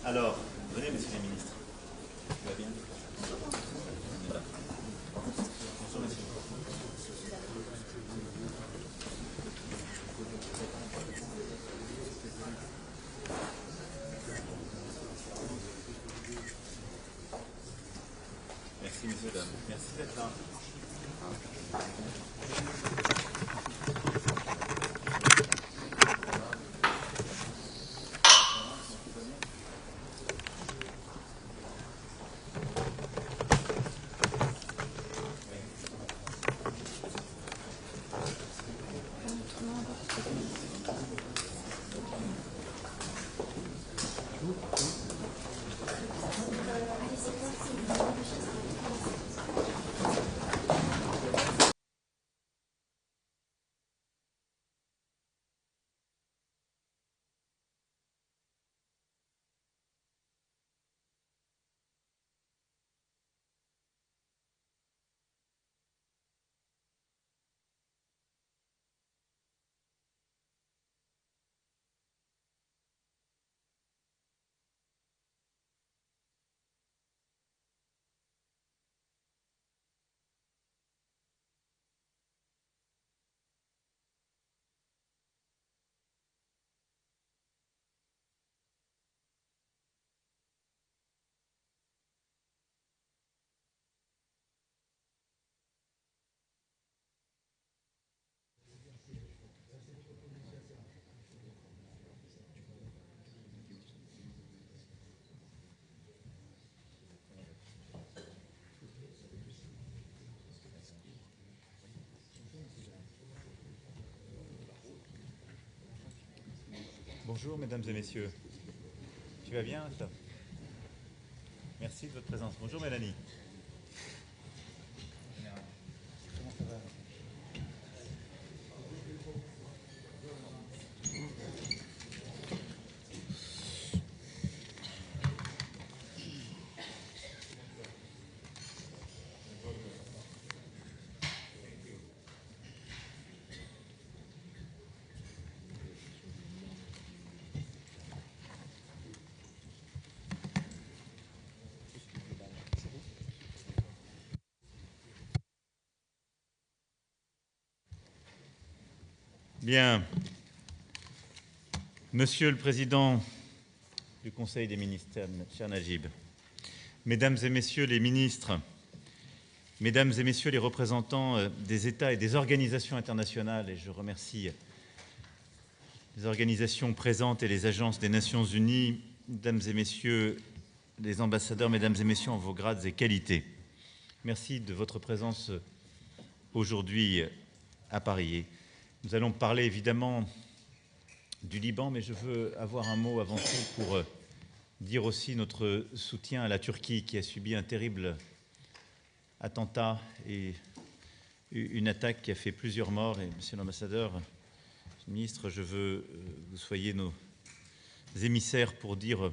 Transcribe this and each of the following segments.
Alors, venez, messieurs les ministres. Tout va bien? Bonjour, messieurs. Merci, messieurs, dames. Merci d'être là. Bonjour, mesdames et messieurs. Tu vas bien, ça? Merci de votre présence. Bonjour, Mélanie. Comment ça va? Bien. Monsieur le Président du Conseil des ministres, cher Najib, Mesdames et Messieurs les ministres, Mesdames et Messieurs les représentants des États et des organisations internationales, et je remercie les organisations présentes et les agences des Nations Unies, Mesdames et Messieurs les ambassadeurs, Mesdames et Messieurs en vos grades et qualités, merci de votre présence aujourd'hui à Paris. Nous allons parler évidemment du Liban, mais je veux avoir un mot avant tout pour dire aussi notre soutien à la Turquie qui a subi un terrible attentat et une attaque qui a fait plusieurs morts. Et monsieur l'ambassadeur, monsieur le ministre, je veux que vous soyez nos émissaires pour dire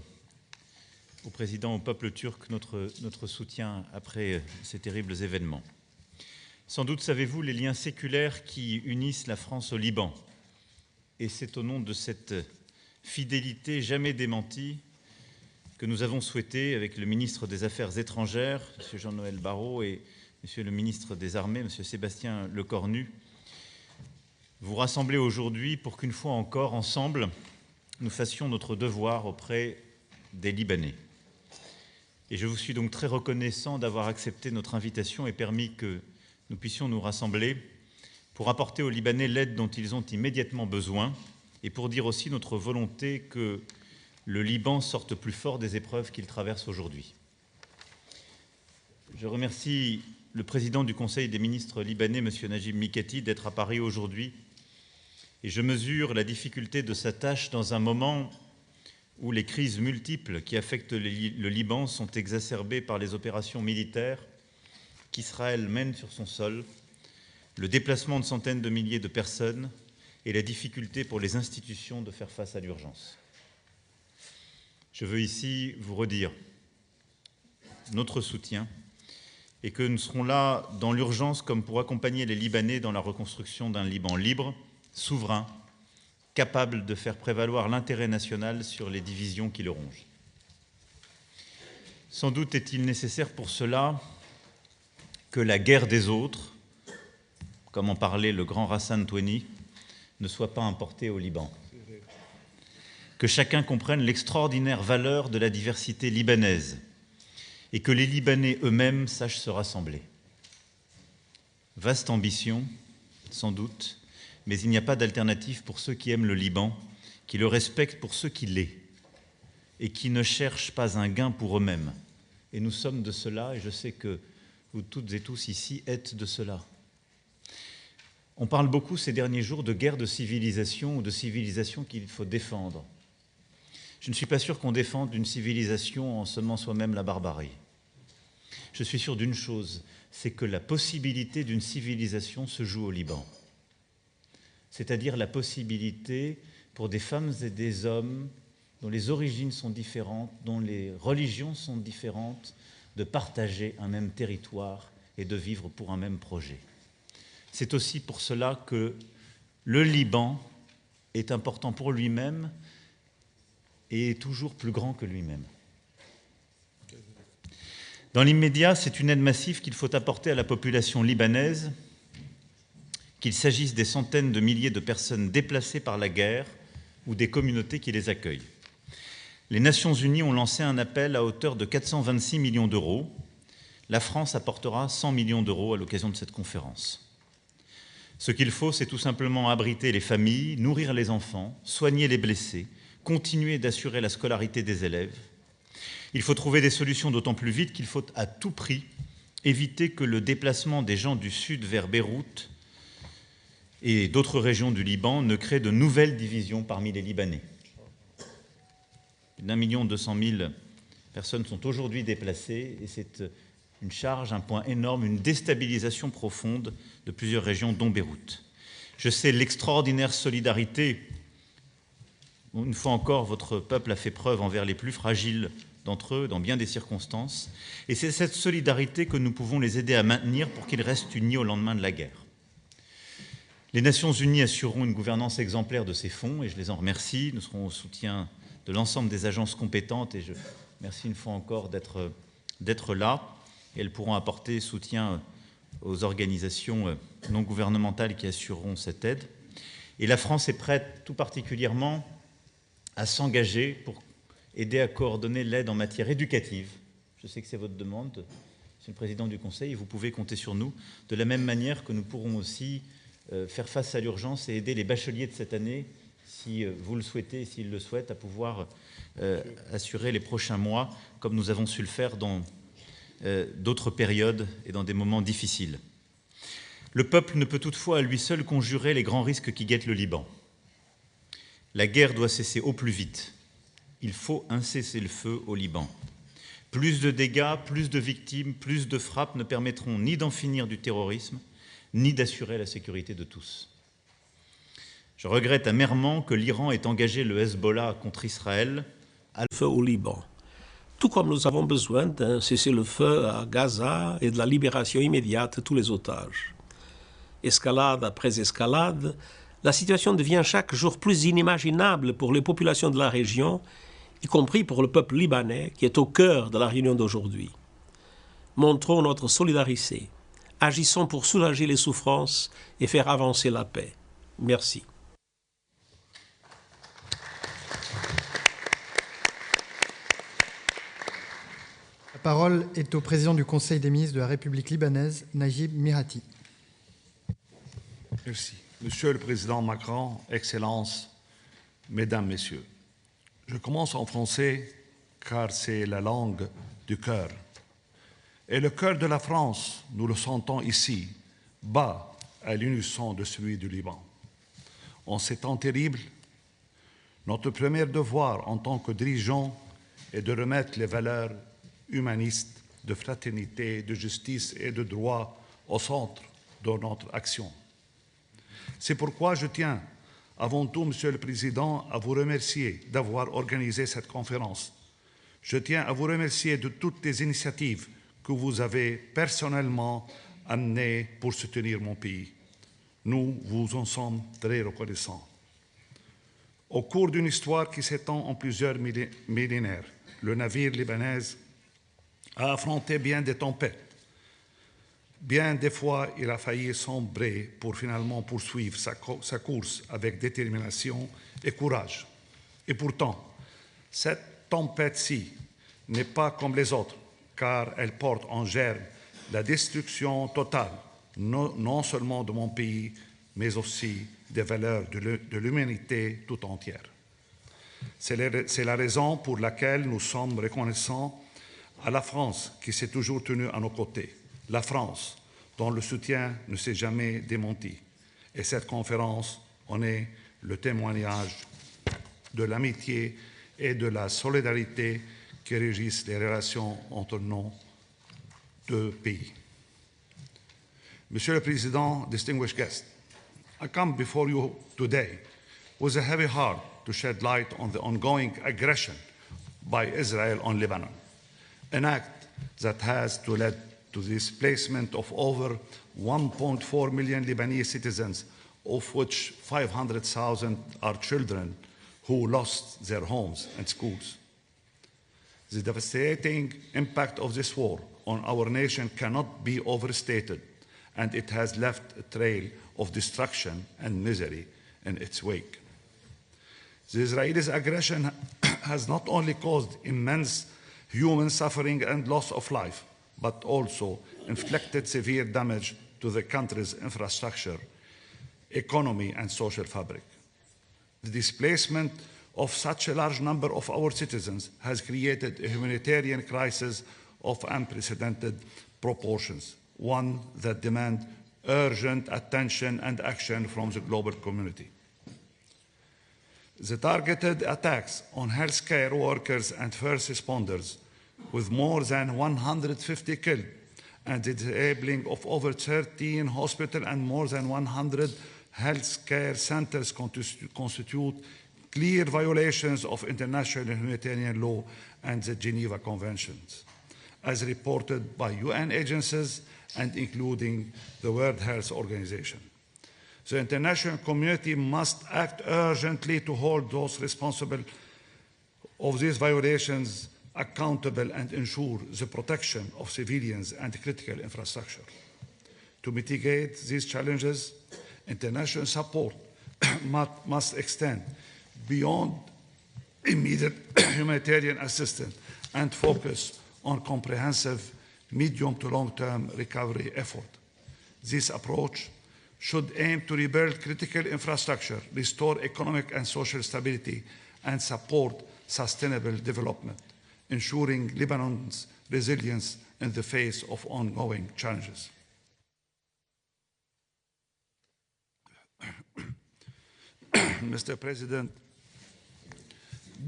au président, au peuple turc, notre soutien après ces terribles événements. Sans doute savez-vous les liens séculaires qui unissent la France au Liban. Et c'est au nom de cette fidélité jamais démentie que nous avons souhaité, avec le ministre des Affaires étrangères, M. Jean-Noël Barrot, et M. le ministre des Armées, M. Sébastien Lecornu, vous rassembler aujourd'hui pour qu'une fois encore, ensemble, nous fassions notre devoir auprès des Libanais. Et je vous suis donc très reconnaissant d'avoir accepté notre invitation et permis que nous puissions nous rassembler pour apporter aux Libanais l'aide dont ils ont immédiatement besoin et pour dire aussi notre volonté que le Liban sorte plus fort des épreuves qu'il traverse aujourd'hui. Je remercie le président du Conseil des ministres libanais, M. Najib Mikati, d'être à Paris aujourd'hui et je mesure la difficulté de sa tâche dans un moment où les crises multiples qui affectent le Liban sont exacerbées par les opérations militaires qu'Israël mène sur son sol, le déplacement de centaines de milliers de personnes et la difficulté pour les institutions de faire face à l'urgence. Je veux ici vous redire notre soutien et que nous serons là dans l'urgence comme pour accompagner les Libanais dans la reconstruction d'un Liban libre, souverain, capable de faire prévaloir l'intérêt national sur les divisions qui le rongent. Sans doute est-il nécessaire pour cela que la guerre des autres, comme en parlait le grand Hassan Toueni, ne soit pas importée au Liban. Que chacun comprenne l'extraordinaire valeur de la diversité libanaise et que les Libanais eux-mêmes sachent se rassembler. Vaste ambition, sans doute, mais il n'y a pas d'alternative pour ceux qui aiment le Liban, qui le respectent pour ce qu'il est et qui ne cherchent pas un gain pour eux-mêmes. Et nous sommes de cela, et je sais que vous toutes et tous ici êtes de cela. On parle beaucoup ces derniers jours de guerre de civilisation ou de civilisation qu'il faut défendre. Je ne suis pas sûr qu'on défende une civilisation en semant soi-même la barbarie. Je suis sûr d'une chose, c'est que la possibilité d'une civilisation se joue au Liban. C'est-à-dire la possibilité pour des femmes et des hommes dont les origines sont différentes, dont les religions sont différentes, de partager un même territoire et de vivre pour un même projet. C'est aussi pour cela que le Liban est important pour lui-même et est toujours plus grand que lui-même. Dans l'immédiat, c'est une aide massive qu'il faut apporter à la population libanaise, qu'il s'agisse des centaines de milliers de personnes déplacées par la guerre ou des communautés qui les accueillent. Les Nations Unies ont lancé un appel à hauteur de 426 millions d'euros. La France apportera 100 millions d'euros à l'occasion de cette conférence. Ce qu'il faut, c'est tout simplement abriter les familles, nourrir les enfants, soigner les blessés, continuer d'assurer la scolarité des élèves. Il faut trouver des solutions d'autant plus vite qu'il faut à tout prix éviter que le déplacement des gens du sud vers Beyrouth et d'autres régions du Liban ne crée de nouvelles divisions parmi les Libanais. Plus d'1,2 million personnes sont aujourd'hui déplacées et c'est une charge, un point énorme, une déstabilisation profonde de plusieurs régions, dont Beyrouth. Je sais l'extraordinaire solidarité. Une fois encore, votre peuple a fait preuve envers les plus fragiles d'entre eux dans bien des circonstances. Et c'est cette solidarité que nous pouvons les aider à maintenir pour qu'ils restent unis au lendemain de la guerre. Les Nations Unies assureront une gouvernance exemplaire de ces fonds et je les en remercie. Nous serons au soutien de l'ensemble des agences compétentes et je remercie une fois encore d'être là. Et elles pourront apporter soutien aux organisations non gouvernementales qui assureront cette aide. Et la France est prête tout particulièrement à s'engager pour aider à coordonner l'aide en matière éducative. Je sais que c'est votre demande, Monsieur le Président du Conseil, et vous pouvez compter sur nous, de la même manière que nous pourrons aussi faire face à l'urgence et aider les bacheliers de cette année, si vous le souhaitez, s'ils le souhaitent, à pouvoir assurer les prochains mois, comme nous avons su le faire dans d'autres périodes et dans des moments difficiles. Le peuple ne peut toutefois à lui seul conjurer les grands risques qui guettent le Liban. La guerre doit cesser au plus vite. Il faut un cessez-le-feu au Liban. Plus de dégâts, plus de victimes, plus de frappes ne permettront ni d'en finir du terrorisme, ni d'assurer la sécurité de tous. Je regrette amèrement que l'Iran ait engagé le Hezbollah contre Israël à le feu au Liban. Tout comme nous avons besoin d'un cessez-le-feu à Gaza et de la libération immédiate de tous les otages. Escalade après escalade, la situation devient chaque jour plus inimaginable pour les populations de la région, y compris pour le peuple libanais qui est au cœur de la réunion d'aujourd'hui. Montrons notre solidarité, agissons pour soulager les souffrances et faire avancer la paix. Merci. La parole est au président du Conseil des ministres de la République libanaise, Najib Mihati. Merci. Monsieur le Président Macron, Excellences, Mesdames, Messieurs, je commence en français car c'est la langue du cœur. Et le cœur de la France, nous le sentons ici, bat à l'unisson de celui du Liban. En ces temps terribles, notre premier devoir en tant que dirigeants est de remettre les valeurs humanistes de fraternité, de justice et de droit au centre de notre action. C'est pourquoi je tiens avant tout, Monsieur le Président, à vous remercier d'avoir organisé cette conférence. Je tiens à vous remercier de toutes les initiatives que vous avez personnellement amenées pour soutenir mon pays. Nous vous en sommes très reconnaissants. Au cours d'une histoire qui s'étend en plusieurs millénaires, le navire libanais a affronté bien des tempêtes. Bien des fois, il a failli sombrer pour finalement poursuivre sa course avec détermination et courage. Et pourtant, cette tempête-ci n'est pas comme les autres, car elle porte en germe la destruction totale, non seulement de mon pays, mais aussi des valeurs de l'humanité tout entière. C'est la raison pour laquelle nous sommes reconnaissants à la France qui s'est toujours tenue à nos côtés. La France, dont le soutien ne s'est jamais démenti. Et cette conférence en est le témoignage de l'amitié et de la solidarité qui régissent les relations entre nos deux pays. Monsieur le Président, distinguished guests, I come before you today with a heavy heart to shed light on the ongoing aggression by Israel on Lebanon, an act that has led to the displacement of over 1.4 million Lebanese citizens, of which 500,000 are children who lost their homes and schools. The devastating impact of this war on our nation cannot be overstated, and it has left a trail of destruction and misery in its wake. The Israeli aggression has not only caused immense human suffering and loss of life, but also inflicted severe damage to the country's infrastructure, economy, and social fabric. The displacement of such a large number of our citizens has created a humanitarian crisis of unprecedented proportions, one that demands urgent attention and action from the global community. The targeted attacks on healthcare workers and first responders, with more than 150 killed, and the disabling of over 13 hospitals and more than 100 healthcare centers constitute clear violations of international humanitarian law and the Geneva Conventions, as reported by UN agencies and including the World Health Organization. The international community must act urgently to hold those responsible of these violations accountable and ensure the protection of civilians and critical infrastructure. To mitigate these challenges, international support must extend beyond immediate humanitarian assistance and focus on comprehensive medium to long-term recovery effort. This approach should aim to rebuild critical infrastructure, restore economic and social stability, and support sustainable development, ensuring Lebanon's resilience in the face of ongoing challenges. Mr. President,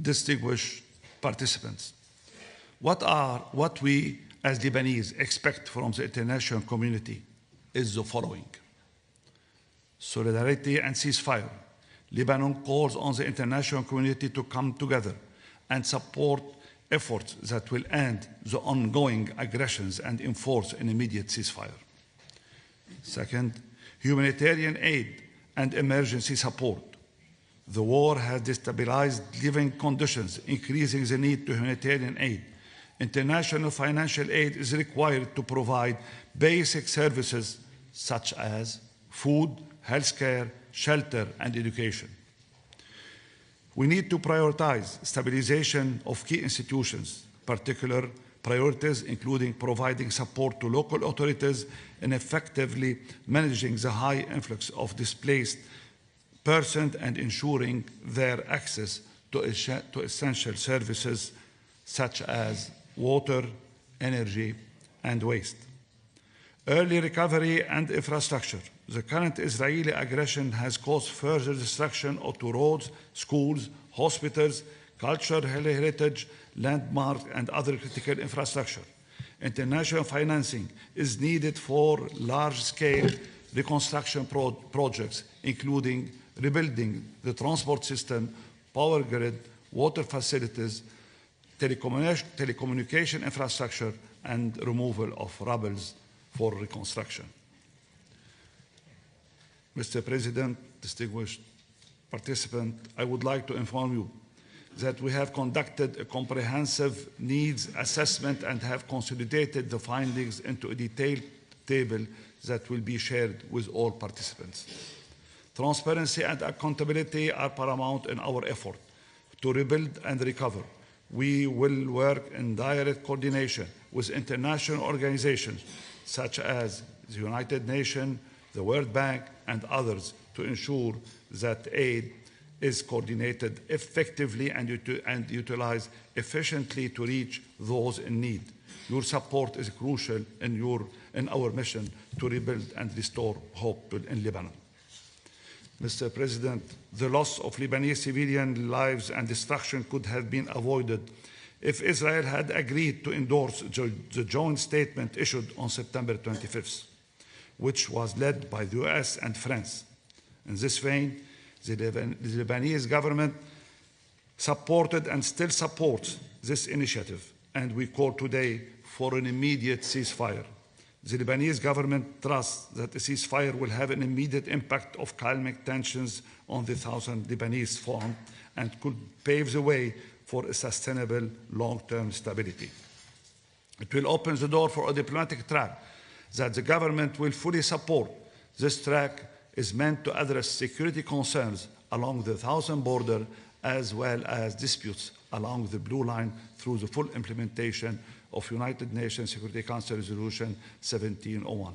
distinguished participants, what we as Lebanese expect from the international community is the following: solidarity and ceasefire. Lebanon calls on the international community to come together and support efforts that will end the ongoing aggressions and enforce an immediate ceasefire. Second, humanitarian aid and emergency support. The war has destabilized living conditions, increasing the need to humanitarian aid. International financial aid is required to provide basic services such as food, healthcare, shelter, and education. We need to prioritize stabilization of key institutions, particular priorities including providing support to local authorities in effectively managing the high influx of displaced persons and ensuring their access to essential services such as water, energy, and waste. Early recovery and infrastructure. The current Israeli aggression has caused further destruction to roads, schools, hospitals, cultural heritage, landmarks, and other critical infrastructure. International financing is needed for large-scale reconstruction projects, including rebuilding the transport system, power grid, water facilities, telecommunication infrastructure, and removal of rubble for reconstruction. Mr. President, distinguished participants, I would like to inform you that we have conducted a comprehensive needs assessment and have consolidated the findings into a detailed table that will be shared with all participants. Transparency and accountability are paramount in our effort to rebuild and recover. We will work in direct coordination with international organizations such as the United Nations, the World Bank, and others to ensure that aid is coordinated effectively and utilized efficiently to reach those in need. Your support is crucial in our mission to rebuild and restore hope in Lebanon. Mr. President, the loss of Lebanese civilian lives and destruction could have been avoided if Israel had agreed to endorse the joint statement issued on September 25th, which was led by the US and France. In this vein, the Lebanese government supported and still supports this initiative, and we call today for an immediate ceasefire. The Lebanese government trusts that a ceasefire will have an immediate impact of calming tensions on the southern Lebanese front and could pave the way for a sustainable long-term stability. It will open the door for a diplomatic track that the government will fully support. This track is meant to address security concerns along the southern border as well as disputes along the Blue Line through the full implementation of United Nations Security Council Resolution 1701.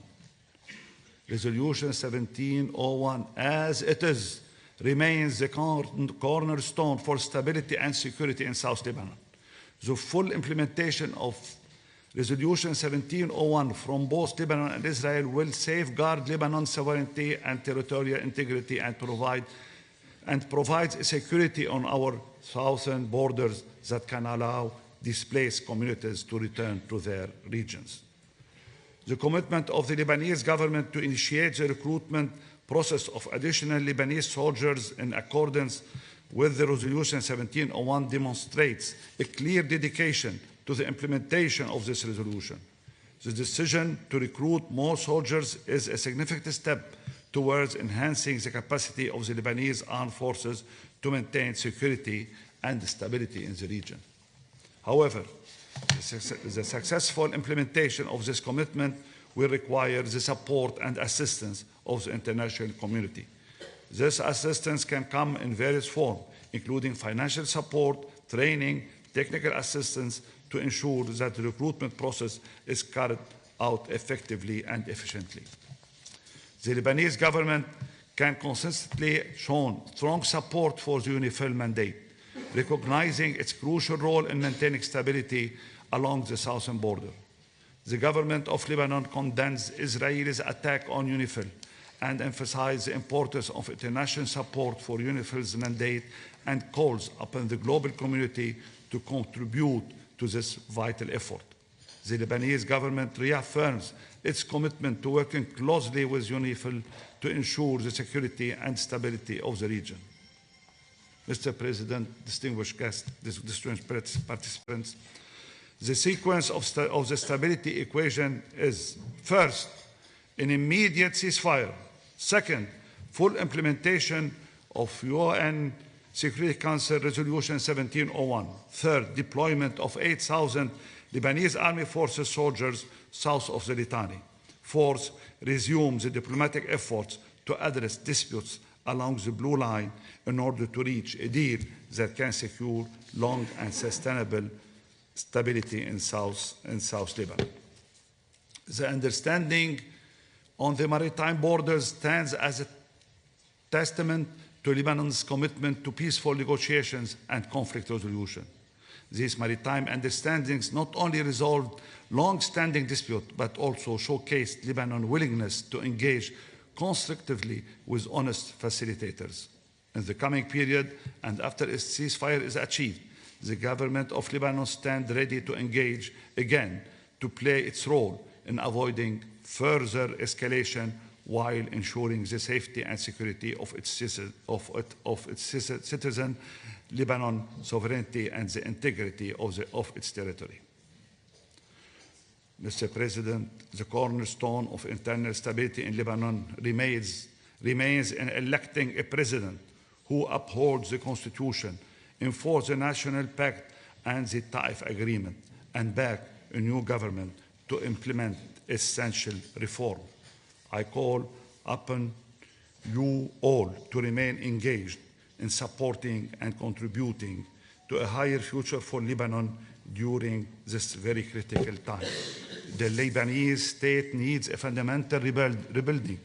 Resolution 1701, as it is, remains the cornerstone for stability and security in South Lebanon. The full implementation of Resolution 1701 from both Lebanon and Israel will safeguard Lebanon's sovereignty and territorial integrity and provides security on our southern borders that can allow displaced communities to return to their regions. The commitment of the Lebanese government to initiate the recruitment process of additional Lebanese soldiers in accordance with the Resolution 1701 demonstrates a clear dedication to the implementation of this resolution. The decision to recruit more soldiers is a significant step towards enhancing the capacity of the Lebanese armed forces to maintain security and stability in the region. However, the successful implementation of this commitment will require the support and assistance of the international community. This assistance can come in various forms, including financial support, training, technical assistance, to ensure that the recruitment process is carried out effectively and efficiently. The Lebanese government can consistently show strong support for the UNIFIL mandate, recognizing its crucial role in maintaining stability along the southern border. The government of Lebanon condemns Israel's attack on UNIFIL and emphasizes the importance of international support for UNIFIL's mandate and calls upon the global community to contribute to this vital effort. The Lebanese government reaffirms its commitment to working closely with UNIFIL to ensure the security and stability of the region. Mr. President, distinguished guests, distinguished participants, the sequence of the stability equation is: first, an immediate ceasefire; second, full implementation of UN Security Council Resolution 1701; third, deployment of 8,000 Lebanese Army Forces soldiers south of the Litani; fourth, resume the diplomatic efforts to address disputes along the Blue Line in order to reach a deal that can secure long and sustainable stability in South Lebanon. The understanding on the maritime borders stands as a testament to Lebanon's commitment to peaceful negotiations and conflict resolution. These maritime understandings not only resolved long-standing disputes, but also showcased Lebanon's willingness to engage constructively with honest facilitators. In the coming period, and after a ceasefire is achieved, the government of Lebanon stands ready to engage again to play its role in avoiding further escalation while ensuring the safety and security of its citizens, Lebanon's sovereignty and the integrity of its territory. Mr. President, the cornerstone of internal stability in Lebanon remains in electing a president who upholds the Constitution, enforces the National Pact and the Taif Agreement, and back a new government to implement essential reform. I call upon you all to remain engaged in supporting and contributing to a higher future for Lebanon during this very critical time. The Lebanese state needs a fundamental rebuilding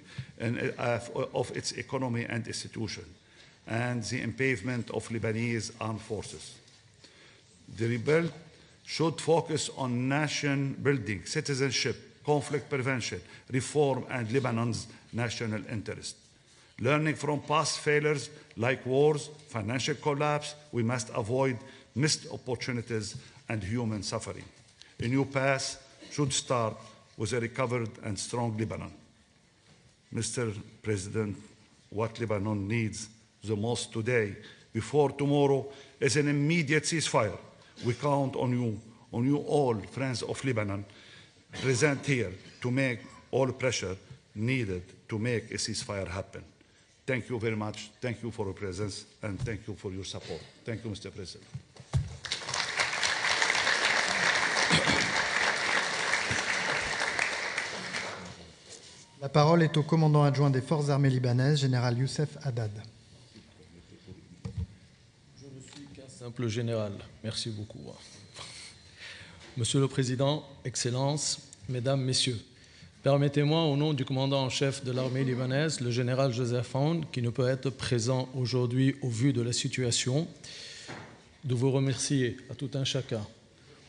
of its economy and institutions, and the empowerment of Lebanese armed forces. The rebuild should focus on nation building, citizenship, conflict prevention, reform, and Lebanon's national interest. Learning from past failures like wars, financial collapse, we must avoid missed opportunities and human suffering. A new path should start with a recovered and strong Lebanon. Mr. President, what Lebanon needs the most today, before tomorrow, is an immediate ceasefire. We count on you all, friends of Lebanon, present here to make all pressure needed to make a ceasefire happen. Thank you very much. Thank you for your presence, and thank you for your support. Thank you, Mr. President. La parole est au commandant adjoint des forces armées libanaises, général Youssef Haddad. Je ne suis qu'un simple général. Merci beaucoup. Monsieur le Président, Excellences, Mesdames, Messieurs, permettez-moi, au nom du commandant en chef de l'armée libanaise, le général Joseph Aoun, qui ne peut être présent aujourd'hui au vu de la situation, de vous remercier à tout un chacun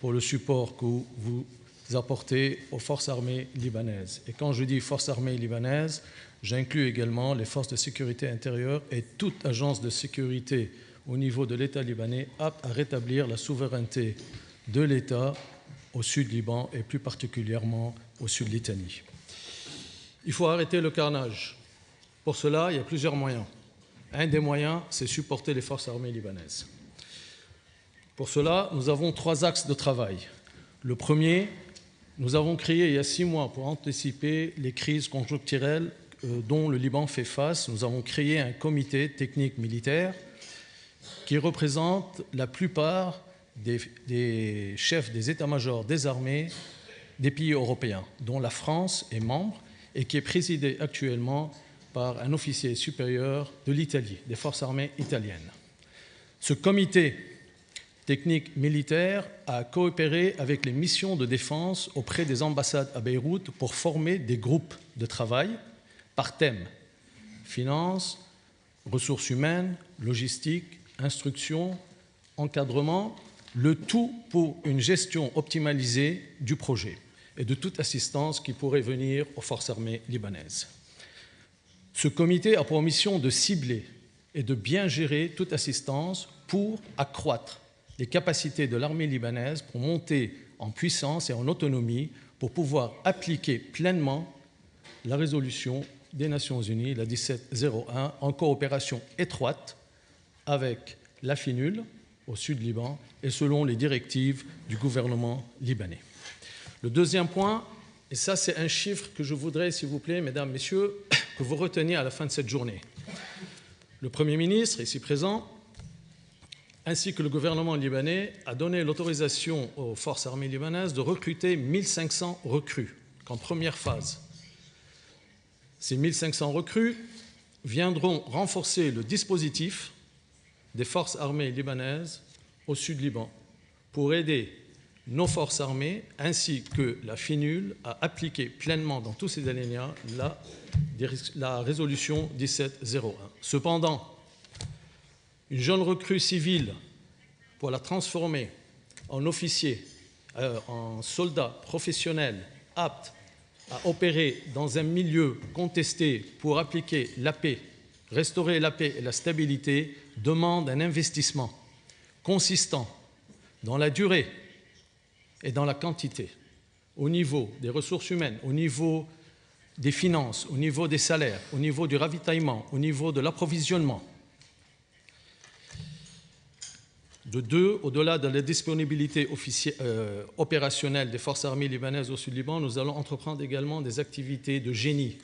pour le support que vous apportez aux forces armées libanaises. Et quand je dis forces armées libanaises, j'inclus également les forces de sécurité intérieure et toute agence de sécurité au niveau de l'État libanais apte à rétablir la souveraineté de l'État au sud Liban et plus particulièrement au sud Litanie. Il faut arrêter le carnage. Pour cela, il y a plusieurs moyens. Un des moyens, c'est supporter les forces armées libanaises. Pour cela, nous avons 3 axes de travail. Le premier, nous avons créé il y a 6 mois pour anticiper les crises conjoncturelles dont le Liban fait face. Nous avons créé un comité technique militaire qui représente la plupart des chefs des états-majors des armées des pays européens, dont la France est membre et qui est présidé actuellement par un officier supérieur de l'Italie, des forces armées italiennes. Ce comité technique militaire a coopéré avec les missions de défense auprès des ambassades à Beyrouth pour former des groupes de travail par thème: finances, ressources humaines, logistique, instruction, encadrement, le tout pour une gestion optimalisée du projet et de toute assistance qui pourrait venir aux forces armées libanaises. Ce comité a pour mission de cibler et de bien gérer toute assistance pour accroître les capacités de l'armée libanaise pour monter en puissance et en autonomie pour pouvoir appliquer pleinement la résolution des Nations Unies, la 1701, en coopération étroite avec la FINUL au sud Liban et selon les directives du gouvernement libanais. Le deuxième point, et ça c'est un chiffre que je voudrais, s'il vous plaît, mesdames, messieurs, que vous reteniez à la fin de cette journée. Le Premier ministre, ici présent, ainsi que le gouvernement libanais, a donné l'autorisation aux forces armées libanaises de recruter 1500 recrues qu'en première phase. Ces 1500 recrues viendront renforcer le dispositif des forces armées libanaises au sud Liban pour aider nos forces armées ainsi que la FINUL à appliquer pleinement dans tous ces alinéas la résolution 1701. Cependant, une jeune recrue civile, pour la transformer en officier, en soldat professionnel apte à opérer dans un milieu contesté pour appliquer la paix, restaurer la paix et la stabilité, demande un investissement consistant dans la durée et dans la quantité, au niveau des ressources humaines, au niveau des finances, au niveau des salaires, au niveau du ravitaillement, au niveau de l'approvisionnement. De deux, au-delà de la disponibilité opérationnelle des forces armées libanaises au Sud-Liban, nous allons entreprendre également des activités de génie.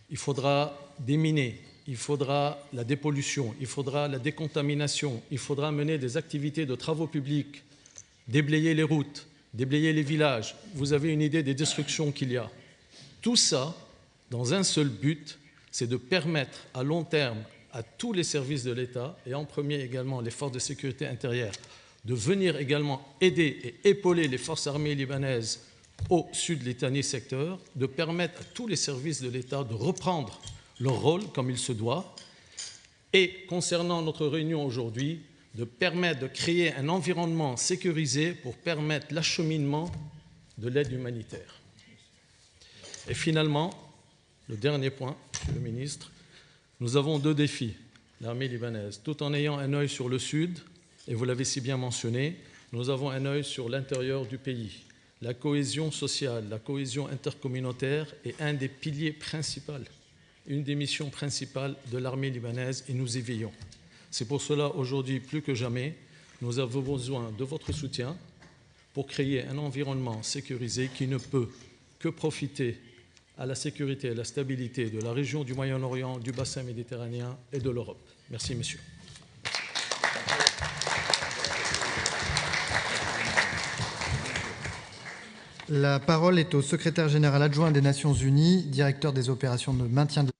Il faudra déminer, il faudra la dépollution, il faudra la décontamination, il faudra mener des activités de travaux publics, déblayer les routes, déblayer les villages. Vous avez une idée des destructions qu'il y a. Tout ça, dans un seul but, c'est de permettre à long terme à tous les services de l'État, et en premier également les forces de sécurité intérieure, de venir également aider et épauler les forces armées libanaises au sud Litani secteur, de permettre à tous les services de l'État de reprendre leur rôle comme il se doit, et concernant notre réunion aujourd'hui, de permettre de créer un environnement sécurisé pour permettre l'acheminement de l'aide humanitaire. Et finalement, le dernier point, Monsieur le ministre, nous avons deux défis, l'armée libanaise. Tout en ayant un œil sur le sud, et vous l'avez si bien mentionné, nous avons un œil sur l'intérieur du pays. La cohésion sociale, la cohésion intercommunautaire est un des piliers principaux, une des missions principales de l'armée libanaise, et nous y veillons. C'est pour cela, aujourd'hui, plus que jamais, nous avons besoin de votre soutien pour créer un environnement sécurisé qui ne peut que profiter à la sécurité et à la stabilité de la région du Moyen-Orient, du bassin méditerranéen et de l'Europe. Merci, messieurs. La parole est au secrétaire général adjoint des Nations Unies, directeur des opérations de maintien de